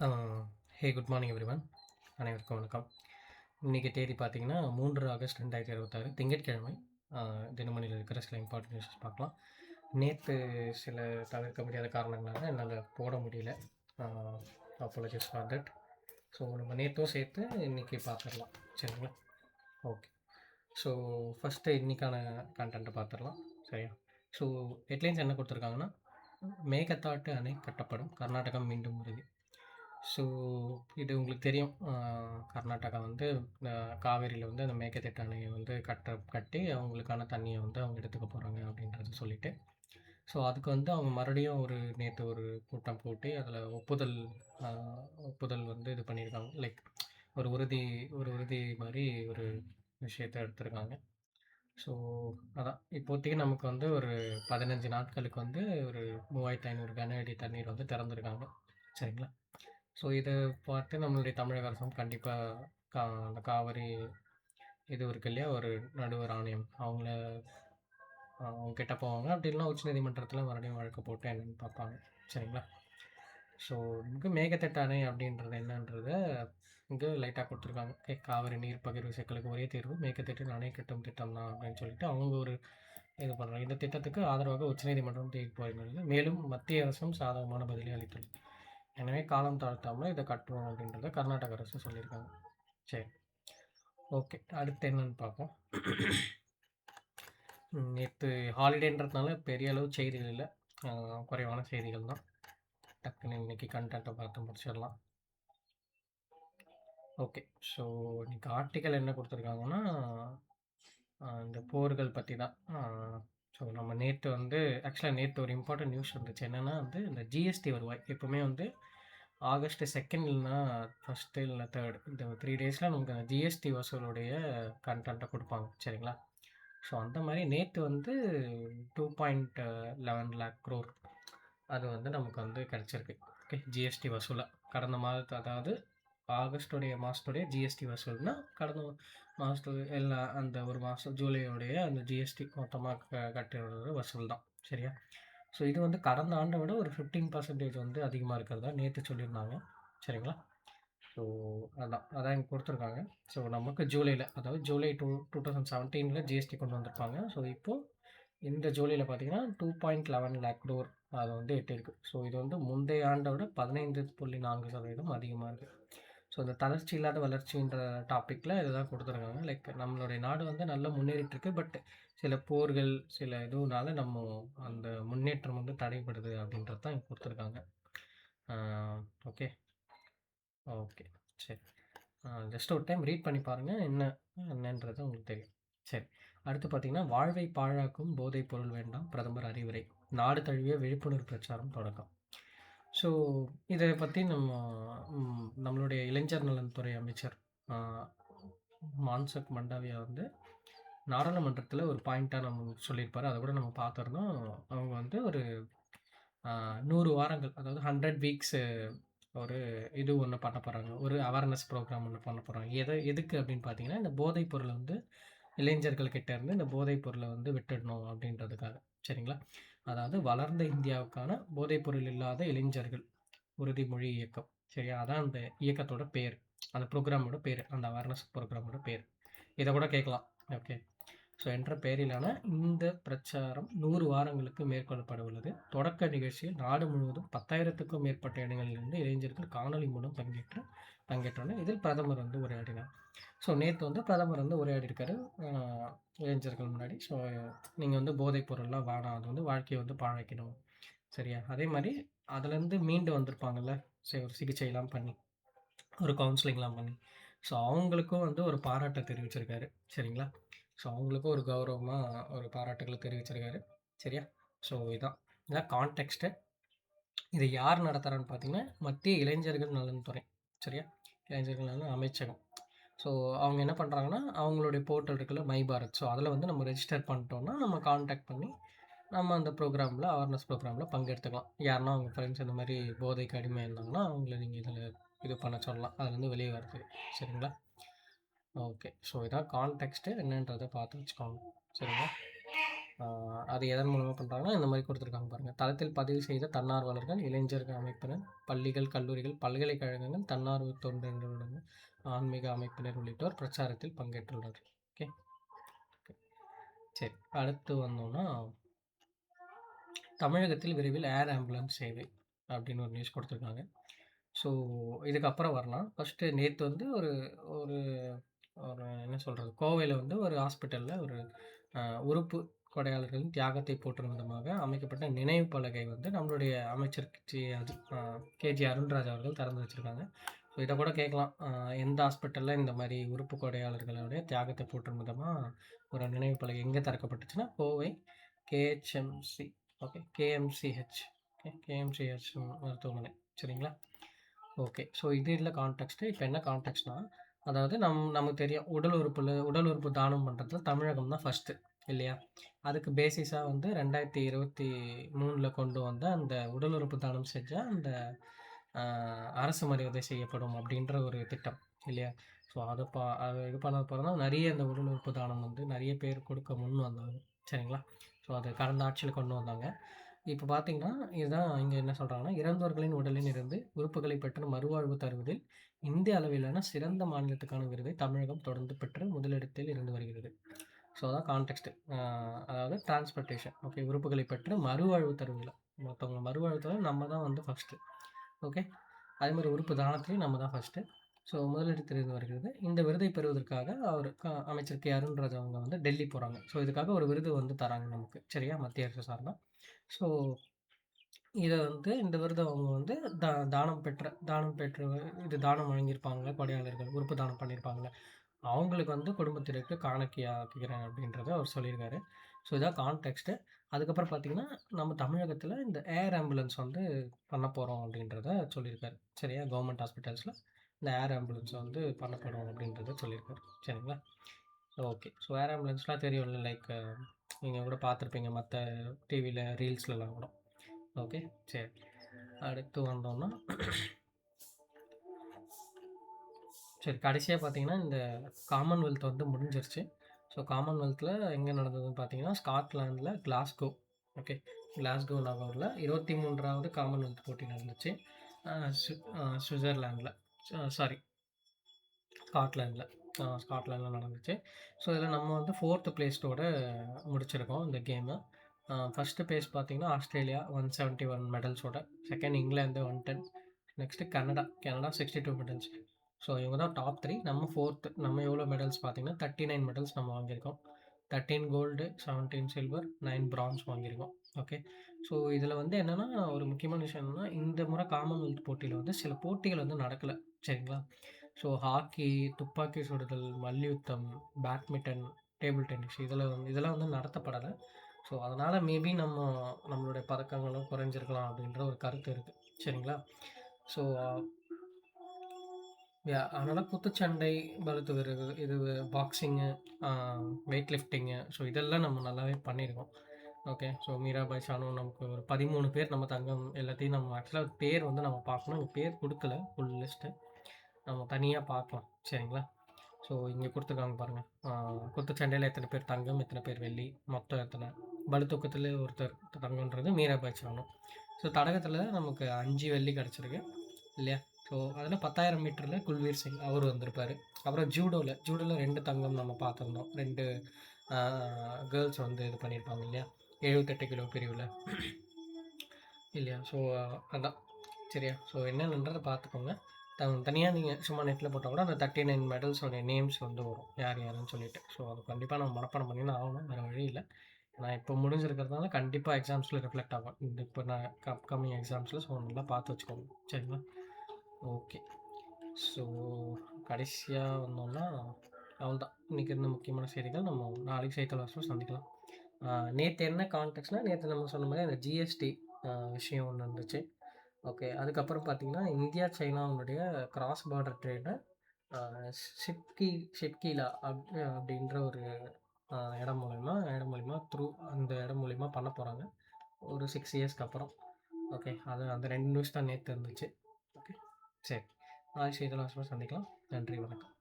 ஆ, ஹே good morning everyone. அனைவருக்கும் வணக்கம். இன்றைக்கி தேதி பார்த்தீங்கன்னா 3 ஆகஸ்ட் 2026 திங்கட்கிழமை. தினமணியில் இருக்கிற சில இம்பார்ட்டன்ட் நியூஸஸ் பார்க்கலாம். நேற்று சில தவிர்க்க முடியாத காரணங்களால என்னால் போட முடியல. Apologies for that. ஸோ நம்ம நேற்றும் சேர்த்து இன்றைக்கி பார்த்துடலாம், சரிங்களா? ஓகே. ஸோ ஃபஸ்ட்டு இன்றைக்கான கண்டென்ட்டை பார்த்துடலாம், சரியா? ஸோ ஹெட்லைன்ஸ் என்ன கொடுத்துருக்காங்கன்னா, மேகதாட்டு அணை கட்டப்படும், கர்நாடகம் மீண்டும் உறுதி. ஸோ இது உங்களுக்கு தெரியும். கர்நாடகா வந்து காவேரியில் வந்து அந்த மேகதாட்டு அணையை வந்து கட்டி அவங்களுக்கான தண்ணியை வந்து அவங்க எடுத்துக்க போகிறாங்க அப்படின்றத சொல்லிட்டு, ஸோ அதுக்கு வந்து அவங்க மறுபடியும் நேற்று ஒரு கூட்டம் கூட்டி அதில் ஒப்புதல் வந்து இது பண்ணியிருக்காங்க. லைக் ஒரு உறுதி மாதிரி ஒரு விஷயத்தை எடுத்திருக்காங்க. ஸோ அதான் இப்போதைக்கு நமக்கு வந்து ஒரு 15 நாட்களுக்கு வந்து ஒரு 3500 கன அடி தண்ணீர் வந்து திறந்துருக்காங்க, சரிங்களா? ஸோ இதை பார்த்து நம்மளுடைய தமிழக அரசும் கண்டிப்பாக அந்த காவிரி இது இருக்கு இல்லையா, ஒரு நடுவர் ஆணையம், அவங்க கிட்ட போவாங்க. அப்படி இல்லைனா உச்சநீதிமன்றத்தில் மறுபடியும் வழக்கு போட்டு என்னென்னு பார்ப்பாங்க, சரிங்களா? ஸோ இங்கே மேகதாட்டு அணை அப்படின்றது என்னன்றத இங்கே லைட்டாக கொடுத்துருக்காங்க. காவிரி நீர் பகிர்வு சிக்கலுக்கு ஒரே தீர்வு மேகதாட்டு அணை கட்டும் திட்டம் தான் அப்படின்னு சொல்லிட்டு அவங்க ஒரு இது பண்ணுறாங்க. இந்த திட்டத்துக்கு ஆதரவாக உச்சநீதிமன்றம் தீர்ப்பு வழங்கியுள்ளது. மேலும் மத்திய அரசும் சாதகமான பதிலை அளித்துள்ளது. எனவே காலம் தாழ்த்தாமல் இதை கட்டுவோம் அப்படின்றத கர்நாடக அரசு சொல்லியிருக்காங்க. சரி, ஓகே. அடுத்து என்னன்னு பார்ப்போம். நேற்று ஹாலிடேன்றதுனால பெரிய அளவு செய்திகள் இல்லை, குறைவான செய்திகள் தான். டக்குன்னு இன்றைக்கி கண்டென்ட்டை பார்த்து முடிச்சிடலாம். ஓகே. ஸோ இன்றைக்கி ஆர்டிக்கல் என்ன கொடுத்துருக்காங்கன்னா, இந்த போர்கள் பற்றி தான். ஸோ நம்ம நேற்று வந்து நேற்று ஒரு இம்பார்ட்டன்ட் நியூஸ் வந்துச்சு. என்னென்னா வந்து இந்த ஜிஎஸ்டி வருவாய் எப்போவுமே வந்து ஆகஸ்ட் 2 இல்லைனா ஃபஸ்ட்டு இல்லை 3 இந்த 3 டேஸில் நமக்கு அந்த ஜிஎஸ்டி வசூலுடைய கண்டென்ட்டை கொடுப்பாங்க, சரிங்களா? ஸோ அந்த மாதிரி நேற்று வந்து 2.11 lakh crore அது வந்து நமக்கு வந்து கிடச்சிருக்கு. ஓகே, ஜிஎஸ்டி வசூலாக கடந்த மாதத்து, அதாவது ஆகஸ்டுடைய மாதத்துடைய ஜிஎஸ்டி வசூல்னா கடந்த மாதத்து எல்லா அந்த ஒரு மாதம் ஜூலையோடைய அந்த ஜிஎஸ்டி மொத்தமாக கட்டுறது வசூல் தான், சரியா? ஸோ இது வந்து கடந்த ஆண்டை விட ஒரு 15% வந்து அதிகமாக இருக்கிறதா நேற்று சொல்லியிருந்தாங்க, சரிங்களா? ஸோ அதான் இங்கே கொடுத்துருக்காங்க. ஸோ நமக்கு ஜூலையில், அதாவது ஜூலை 2017 ஜிஎஸ்டி கொண்டு வந்திருப்பாங்க. ஸோ இப்போது இந்த ஜூலையில் பார்த்தீங்கன்னா 2.11 lakh crore அதை வந்து எட்டிருக்கு. ஸோ இது வந்து முந்தைய ஆண்டை விட 15.4% அதிகமாக இருக்குது. ஸோ இந்த தளர்ச்சி இல்லாத வளர்ச்சின்ற டாப்பிக்கில் இதுதான் கொடுத்துருக்காங்க. லைக் நம்மளுடைய நாடு வந்து நல்லா முன்னேறிட்டுருக்கு, பட் சில போர்கள் சில இதுனால நம்ம அந்த முன்னேற்றம் வந்து தடைப்படுது அப்படின்றது தான் இங்கே கொடுத்துருக்காங்க. ஓகே ஓகே சரி, ஜஸ்ட் ஒரு டைம் ரீட் பண்ணி பாருங்கள் என்னன்றது உங்களுக்கு தெரியும். சரி, அடுத்து பார்த்தீங்கன்னா, வாழ்வை பாழாக்கும் போதைப் பொருள் வேண்டாம், பிரதமர் அறிவுரை, நாடு தழுவிய விழிப்புணர்வு பிரச்சாரம் தொடக்கம். ஸோ இதை பற்றி நம்மளுடைய இளைஞர் நலன்துறை அமைச்சர் மான்சக் மண்டாவியா வந்து நாடாளுமன்றத்தில் ஒரு பாயிண்ட்டாக நம்ம சொல்லியிருப்பார். அதை கூட நம்ம பார்த்துருந்தோம். அவங்க வந்து ஒரு 100 வாரங்கள், அதாவது 100 வீக்ஸு ஒரு இது ஒன்று பண்ண போகிறாங்க, ஒரு அவேர்னஸ் ப்ரோக்ராம் ஒன்று பண்ண போகிறாங்க. எதுக்கு அப்படின்னு பார்த்தீங்கன்னா, இந்த போதைப் பொருளை வந்து இளைஞர்கள்கிட்ட இருந்து இந்த போதைப் பொருளை வந்து விட்டுடணும் அப்படின்றதுக்காக, சரிங்களா? அதாவது வளர்ந்த இந்தியாவுக்கான போதைப் பொருள் இல்லாத இளைஞர்கள் உறுதிமொழி இயக்கம், சரியா? அதான் அந்த இயக்கத்தோட பேர், அந்த ப்ரோக்ராமோட பேர், அந்த அவேர்னஸ் ப்ரோக்ராமோட பேர். இதை கூட கேட்கலாம். ஓகே, ஸோ என்ற பெயரிலான இந்த பிரச்சாரம் 100 வாரங்களுக்கு மேற்கொள்ளப்பட உள்ளது. தொடக்க நிகழ்ச்சியில் நாடு முழுவதும் 10,000க்கும் மேற்பட்ட இடங்களிலிருந்து இளைஞர்கள் காணொலி மூலம் பங்கேற்றனர். இதில் பிரதமர் வந்து உரையாடினார். ஸோ நேற்று வந்து பிரதமர் வந்து உரையாடியிருக்காரு இளைஞர்கள் முன்னாடி. ஸோ நீங்கள் வந்து போதைப் பொருள்லாம் வேணாம், அது வந்து வாழ்க்கையை வந்து பாழாக்கணும், சரியா? அதே மாதிரி அதுலேருந்து மீண்டு வந்திருப்பாங்கல்ல, சரி, ஒரு சிகிச்சைலாம் பண்ணி ஒரு கவுன்சிலிங்லாம் பண்ணி, ஸோ அவங்களுக்கும் வந்து ஒரு பாராட்டை தெரிவிச்சிருக்காரு, சரிங்களா? ஸோ அவங்களுக்கும் ஒரு கௌரவமாக ஒரு பாராட்டுகளை தெரிவிச்சிருக்காரு, சரியா? ஸோ இதான் கான்டெக்ஸ்ட்டு. இதை யார் நடத்துகிறான்னு பார்த்தீங்கன்னா, மத்திய இளைஞர்கள் நலன்துறை, சரியா? இளைஞர்கள் நலன் அமைச்சகம். ஸோ அவங்க என்ன பண்ணுறாங்கன்னா, அவங்களுடைய போர்ட்டல் இருக்குல்ல, மை பாரத், ஸோ அதில் வந்து நம்ம ரெஜிஸ்டர் பண்ணிட்டோம்னா நம்ம கான்டாக்ட் பண்ணி நம்ம அந்த ப்ரோக்ராமில், அவேர்னஸ் ப்ரோக்ராமில் பங்கெடுத்துக்கலாம். யாருன்னா அவங்க ஃப்ரெண்ட்ஸ் இந்த மாதிரி போதைக்கு அடிமையாக இருந்தாங்கன்னா அவங்கள நீங்கள் இதில் இது பண்ண சொல்லலாம், அதுலேருந்து வெளியே வரது, சரிங்களா? ஓகே, ஸோ இதான் கான்டெக்ஸ்ட்டு என்னன்றதை பார்த்து வச்சுக்கோங்க, சரிங்களா? அது எதன் மூலமா பண்றாங்கன்னா, இந்த மாரி குடுத்துருக்காங்க பாருங்க. தளத்தில் பதிவு செய்த தன்னார்வலர்கள், இளைஞர்கள் அமைப்பினர், பள்ளிகள், கல்லூரிகள், பல்கலைக்கழகங்கள், தன்னார்வ தொண்டு நிறுவனங்கள், ஆன்மீக அமைப்பினர் உள்ளிட்டோர் பிரச்சாரத்தில் பங்கேற்றுள்ளனர். ஓகே. சரி. அடுத்து வந்தோம்னா, தமிழகத்தில் விரைவில் ஏர் ஆம்புலன்ஸ் சேவை அப்படின்னு ஒரு நியூஸ் குடுத்துருக்காங்க. ஸோ, இதுக்கப்புறம் வரலாம். ஃபர்ஸ்ட்டு நேத்து வந்து ஒரு ஒரு ஒரு என்ன சொல்றது? கோவையில வந்து ஒரு ஹாஸ்பிட்டல்ல ஒரு அ உறுப்பு கொடையாளர்களின் தியாகத்தை போற்றும் விதமாக அமைக்கப்பட்ட நினைவு பலகை வந்து நம்மளுடைய அமைச்சர் கேஜி அருண்ராஜ் அவர்கள் திறந்து வச்சிருக்காங்க. ஸோ இத கூட கேட்கலாம். எந்த ஹாஸ்பிட்டல்ல இந்த மாரி உறுப்பு கொடையாளர்களுடைய தியாகத்தை போற்றும் விதமா ஒரு நினைவு பலகை எங்க திறக்கப்பட்டுச்சுன்னா, கோவை கேஎச்எம்சி ஓகே கேஎம்சிஹெச் கேஎம்சிஹெச் மருத்துவமனை. சரிங்களா? ஓகே. ஸோ இது இல்ல கான்டெக்ஸ்ட்டு. இப்ப என்ன கான்டெக்ஸ்ட்னா, அதாவது நமக்கு தெரியும். உடல் உறுப்பு தானம் பண்றதுல தமிழகம் தான் ஃபர்ஸ்ட்டு இல்லையா? அதுக்கு பேசிஸா வந்து 2023ல கொண்டு வந்த அந்த உடல் உறுப்பு தானம் செஞ்சா, அந்த அ அரசு மரியாதை செய்யப்படும் அப்படின்ற ஒரு திட்டம் இல்லையா? ஸோ அத இது பண்ணப்பறம் தான் நெறைய இந்த உடல் உறுப்பு தானம் வந்து நெறைய பேர் கொடுக்க முன் வந்தாங்க. சரிங்களா? ஸோ அது கடந்த ஆட்சியில கொண்டு வந்தாங்க. இப்ப பார்த்தீங்கன்னா, இதுதான் இங்க என்ன சொல்றாங்கன்னா, இறந்தோர்களின் உடலில் இருந்து உறுப்புகளை பெற்று மறுவாழ்வு தருவதில் இந்திய அளவிலான சிறந்த மாநிலத்துக்கான விருதை தமிழகம் தொடர்ந்து பெற்று முதலிடத்தில் இருந்து வருகிறது. ஸோ அதான் கான்டெக்ஸ்ட். அதாவது டிரான்ஸ்பிளான்டேஷன். ஓகே. உறுப்புகளை பெற்று மறுவாழ்வு தருவதில. மத்தவங்க மறுவாழ்வு தர நம்ம தான் வந்து ஃபர்ஸ்ட்டு. ஓகே. அதேமாரி உறுப்பு தானத்திலயும் நம்ம தான் ஃபர்ஸ்ட்டு. ஸோ முதலிடத்தில் இருந்து வருகிறது. இந்த விருதை பெறுவதற்காக அவர் அமைச்சர் அருண்ராஜ் அவங்க வந்து டெல்லி போறாங்க. ஸோ இதுக்காக ஒரு விருது வந்து தராங்க நமக்கு. சரியா? மத்திய அரசு சார்பா. ஸோ இத வந்து இந்த விருத அவங்க வந்து தானம் பெற்று இது தானம் வழங்கியிருப்பாங்கல்ல கொடையாளர்கள், உறுப்பு தானம் பண்ணியிருப்பாங்கல்ல, அவங்களுக்கு வந்து குடும்பத்தினருக்கு காணிக்கையாக்குகிறேன் அப்படின்றத அவர் சொல்லியிருக்காரு. ஸோ இதான் கான்டெக்ஸ்ட்டு. அதுக்கப்புறம் பார்த்தீங்கன்னா, நம்ம தமிழகத்தில இந்த ஏர் ஆம்புலன்ஸ் வந்து பண்ண போறோம் அப்படின்றத சொல்லியிருக்காரு. சரியா? கவர்மெண்ட் ஹாஸ்பிட்டல்ஸ்ல இந்த ஏர் ஆம்புலன்ஸ் வந்து பண்ணப்படும் அப்படின்றத சொல்லியிருக்காரு. சரிங்களா? ஓகே. ஸோ ஏர் ஆம்புலன்ஸ்லாம் தெரியும்ல. லைக் நீங்க கூட பார்த்துருப்பீங்க மத்த டிவில, ரீல்ஸ்லலாம் கூட. ஓகே. சரி. அடுத்து வந்தோம்னா, சரி கடைசியா பார்த்தீங்கன்னா, இந்த காமன்வெல்த் வந்து முடிஞ்சிருச்சு. ஸோ காமன்வெல்த்ல எங்க நடந்ததுன்னு பார்த்தீங்கன்னா, ஸ்காட்லாண்ட்ல கிளாஸ்கோ. ஓகே. கிளாஸ்கோ நகர்ல 23வது காமன்வெல்த் போட்டி நடந்துச்சு. அ ஸ்வி ஸ்விட்சர்லாண்ட்ல. சாரி ஸ்காட்லாண்ட்ல. ஸ்காட்லாண்ட்ல நடந்துச்சு. ஸோ இதில நம்ம வந்து 4த் பிளேஸ்டோட முடிச்சிருக்கோம் இந்த கேம. ஃபர்ஸ்ட்டு பிளேஸ் பார்த்தீங்கன்னா, ஆஸ்திரேலியா 171 மெடல்ஸோட. Second England 110. Next Canada 62 medals. So இவங்க தான் டாப் 3. நம்ம 4த். நம்ம எவ்வளோ மெடல்ஸ் பார்த்தீங்கன்னா, 39 மெடல்ஸ் நம்ம வாங்கியிருக்கோம். 13 கோல்டு, 17 சில்வர், 9 பிரான்ஸ் வாங்கியிருக்கோம். ஓகே. ஸோ இதில வந்து என்னன்னா, ஒரு முக்கியமான விஷயம் என்னன்னா, இந்த முறை காமன்வெல்த் போட்டியில வந்து சில போட்டிகள் வந்து நடக்கல. சரிங்களா? ஸோ ஹாக்கி, துப்பாக்கி சுடுதல், மல்யுத்தம், பேட்மிட்டன், டேபிள் டென்னிஸ் இதெல்லாம் வந்து நடத்தப்படல. ஸோ அதனால மேபி நம்மளுடைய பதக்கங்களும் குறைஞ்சிருக்கலாம் அப்படின்ற ஒரு கருத்து இருக்கு. சரிங்களா? ஸோ அதனால குத்துச்சண்டை, பளுத்து எறிதல், இது பாக்ஸிங்கு, ஆ வெயிட் லிஃப்டிங்கு ஸோ இதெல்லாம் நம்ம நல்லாவே பண்ணியிருக்கோம். ஓகே. ஸோ மீராபாய் சானு நமக்கு ஒரு 13 பேர் நம்ம தங்கம் எல்லாத்தையும் நம்ம ஆக்சுவலா பேர் வந்து நம்ம பார்க்கணும். இங்க பேர் குடுக்கல ஃபுல் லிஸ்ட்டு. நம்ம தனியா பார்க்கலாம். சரிங்களா? ஸோ இங்க குடுத்துருக்காங்க பாருங்க. குத்துச்சண்டையில எத்தன பேர் தங்கம், எத்தன பேர் வெள்ளி, மொத்தம் எத்தன. பளுதூக்கத்தில ஒருத்தர் தங்கம்ன்றது மீராபாய் சானு. ஸோ தடகத்தில நமக்கு 5 வெள்ளி கிடைச்சிருக்கு. இல்லையா? ஸோ அதில 10,000 மீட்டர்ல குல்வீர் சிங் அவரு வந்திருப்பாரு. அப்புறம் ஜூடோல 2 தங்கம் நம்ம பார்த்துருந்தோம். 2 ஆ கேர்ள்ஸ் வந்து இது பண்ணியிருப்பாங்க இல்லையா? 78 கிலோ பிரிவுல. இல்லையா? ஸோ அதான். சரியா? ஸோ என்னென்னன்றத பார்த்துக்கோங்க. தனியா நீங்க சும்மா நெட்ல போட்டா கூட அந்த 39 மெடல்ஸோட நேம்ஸ் வந்து வரும். யார் யாருன்னு சொல்லிட்டு. ஸோ அது கண்டிப்பா நம்ம மனப்பாடம் பண்ணி தான் ஆகணும். வேற வழி இல்ல. ஏன்னா இப்போ முடிஞ்சிருக்கிறதுனால கண்டிப்பா எக்ஸாம்ஸ்ல ரிஃப்ளெக்ட் ஆகும். இந்த இப்போ நான் அப்கமிங் எக்ஸாம்ஸ்ல ஸோ நல்லா பார்த்து வச்சுக்கோங்க. சரிங்களா? ஓகே. ஸோ கடைசியா வந்தோம்னா, அவ்வளோதான். இன்னைக்கு இருந்த முக்கியமான செய்திகள். நம்ம நாளைக்கு செய்தித்தாள் சந்திக்கலாம். நேத்து என்ன கான்டெக்ஸ்ட்னா, நேத்து நம்ம சொன்ன மாரி அந்த ஜிஎஸ்டி விஷயம் ஒண்ணு இருந்துச்சு. ஓகே. அதுக்கப்புறம் பார்த்தீங்கன்னா, இந்தியா, சைனாவினுடைய கிராஸ் பார்டர் ட்ரேட அ ஷிப்கி ஷிப்கீலா அப்படின்ற ஒரு இடம் மூலியமா அந்த இடம் மூலியமா பண்ண போறாங்க. ஒரு 6 இயர்ஸ்க்கு அப்புறம். ஓகே. அந்த 2 நியூஸ் தான் நேத்து இருந்துச்சு. ஓகே. சரி. நாளைக்கு செய்தியாளர் சந்திக்கலாம். நன்றி, வணக்கம்.